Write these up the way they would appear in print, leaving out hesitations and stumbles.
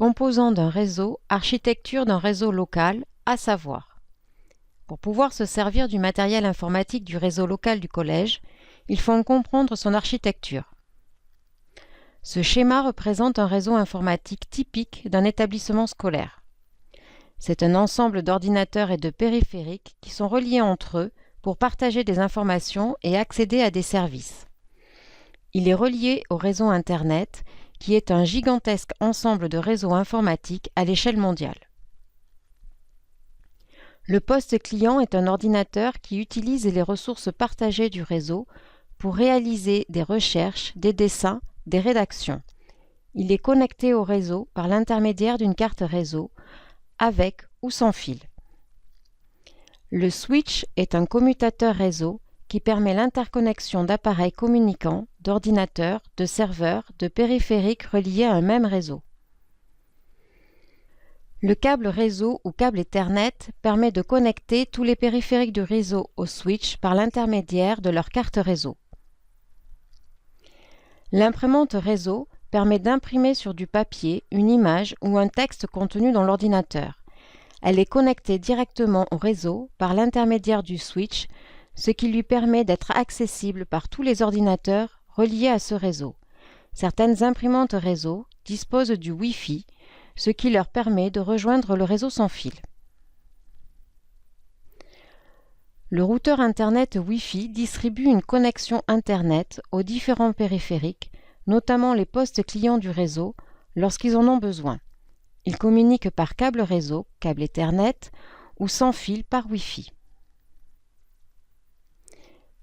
Composants d'un réseau, architecture d'un réseau local, à savoir. Pour pouvoir se servir du matériel informatique du réseau local du collège, il faut en comprendre son architecture. Ce schéma représente un réseau informatique typique d'un établissement scolaire. C'est un ensemble d'ordinateurs et de périphériques qui sont reliés entre eux pour partager des informations et accéder à des services. Il est relié au réseau Internet, qui est un gigantesque ensemble de réseaux informatiques à l'échelle mondiale. Le poste client est un ordinateur qui utilise les ressources partagées du réseau pour réaliser des recherches, des dessins, des rédactions. Il est connecté au réseau par l'intermédiaire d'une carte réseau, avec ou sans fil. Le switch est un commutateur réseau qui permet l'interconnexion d'appareils communicants, d'ordinateurs, de serveurs, de périphériques reliés à un même réseau. Le câble réseau ou câble Ethernet permet de connecter tous les périphériques du réseau au switch par l'intermédiaire de leur carte réseau. L'imprimante réseau permet d'imprimer sur du papier une image ou un texte contenu dans l'ordinateur. Elle est connectée directement au réseau par l'intermédiaire du switch, ce qui lui permet d'être accessible par tous les ordinateurs reliés à ce réseau. Certaines imprimantes réseau disposent du Wi-Fi, ce qui leur permet de rejoindre le réseau sans fil. Le routeur Internet Wi-Fi distribue une connexion Internet aux différents périphériques, notamment les postes clients du réseau, lorsqu'ils en ont besoin. Ils communiquent par câble réseau, câble Ethernet, ou sans fil par Wi-Fi.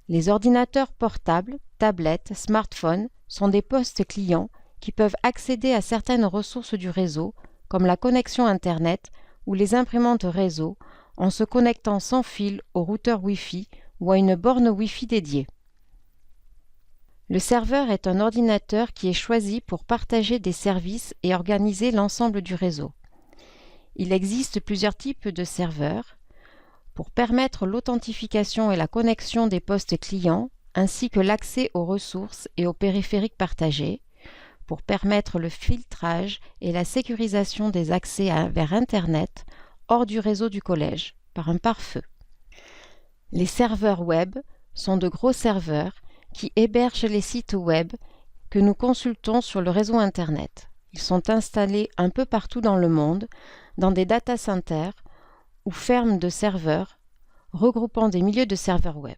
Les ordinateurs portables, tablettes, smartphones sont des postes clients qui peuvent accéder à certaines ressources du réseau, comme la connexion Internet ou les imprimantes réseau, en se connectant sans fil au routeur Wi-Fi ou à une borne Wi-Fi dédiée. Le serveur est un ordinateur qui est choisi pour partager des services et organiser l'ensemble du réseau. Il existe plusieurs types de serveurs pour permettre l'authentification et la connexion des postes clients, ainsi que l'accès aux ressources et aux périphériques partagés, pour permettre le filtrage et la sécurisation des accès vers Internet hors du réseau du collège par un pare-feu. Les serveurs web sont de gros serveurs qui hébergent les sites web que nous consultons sur le réseau Internet. Ils sont installés un peu partout dans le monde, dans des data centers ou fermes de serveurs regroupant des milliers de serveurs web.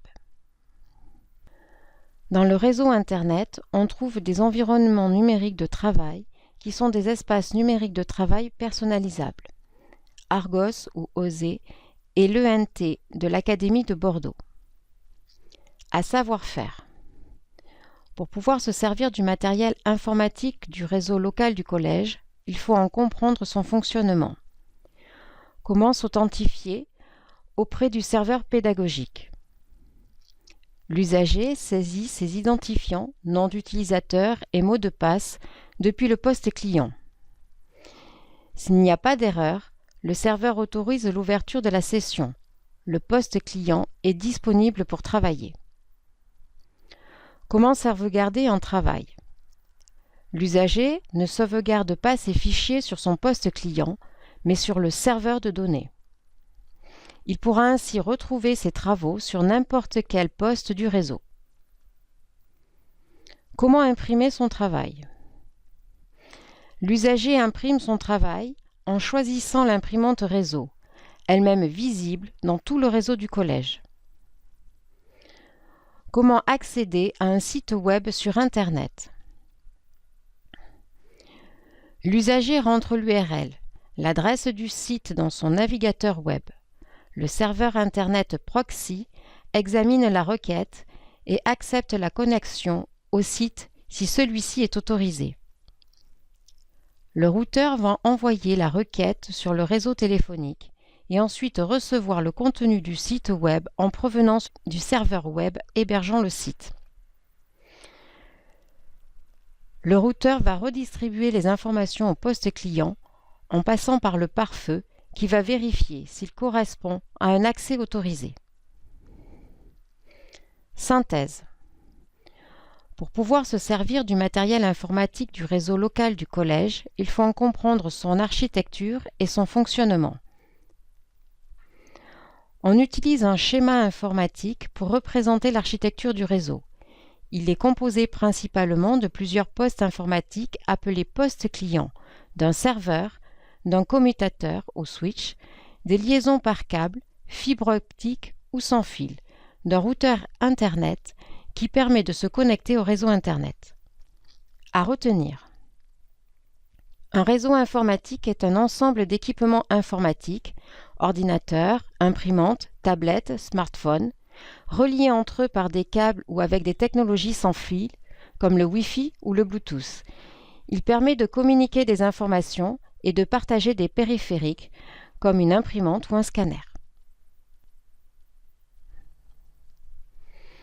Dans le réseau Internet, on trouve des environnements numériques de travail qui sont des espaces numériques de travail personnalisables. Argos ou OSE et l'ENT de l'Académie de Bordeaux. À savoir-faire. Pour pouvoir se servir du matériel informatique du réseau local du collège, il faut en comprendre son fonctionnement. Comment s'authentifier auprès du serveur pédagogique? L'usager saisit ses identifiants, nom d'utilisateur et mot de passe depuis le poste client. S'il n'y a pas d'erreur, le serveur autorise l'ouverture de la session. Le poste client est disponible pour travailler. Comment sauvegarder un travail? L'usager ne sauvegarde pas ses fichiers sur son poste client, mais sur le serveur de données. Il pourra ainsi retrouver ses travaux sur n'importe quel poste du réseau. Comment imprimer son travail? L'usager imprime son travail en choisissant l'imprimante réseau, elle-même visible dans tout le réseau du collège. Comment accéder à un site web sur Internet? L'usager rentre l'URL, l'adresse du site dans son navigateur web. Le serveur Internet proxy examine la requête et accepte la connexion au site si celui-ci est autorisé. Le routeur va envoyer la requête sur le réseau téléphonique et ensuite recevoir le contenu du site web en provenance du serveur web hébergeant le site. Le routeur va redistribuer les informations au poste client en passant par le pare-feu qui va vérifier s'il correspond à un accès autorisé. Synthèse. Pour pouvoir se servir du matériel informatique du réseau local du collège, il faut en comprendre son architecture et son fonctionnement. On utilise un schéma informatique pour représenter l'architecture du réseau. Il est composé principalement de plusieurs postes informatiques appelés postes clients, d'un serveur, d'un commutateur ou switch, des liaisons par câble, fibre optique ou sans fil, d'un routeur Internet qui permet de se connecter au réseau Internet. À retenir. Un réseau informatique est un ensemble d'équipements informatiques, ordinateurs, imprimantes, tablettes, smartphones, reliés entre eux par des câbles ou avec des technologies sans fil, comme le Wi-Fi ou le Bluetooth. Il permet de communiquer des informations et de partager des périphériques, comme une imprimante ou un scanner.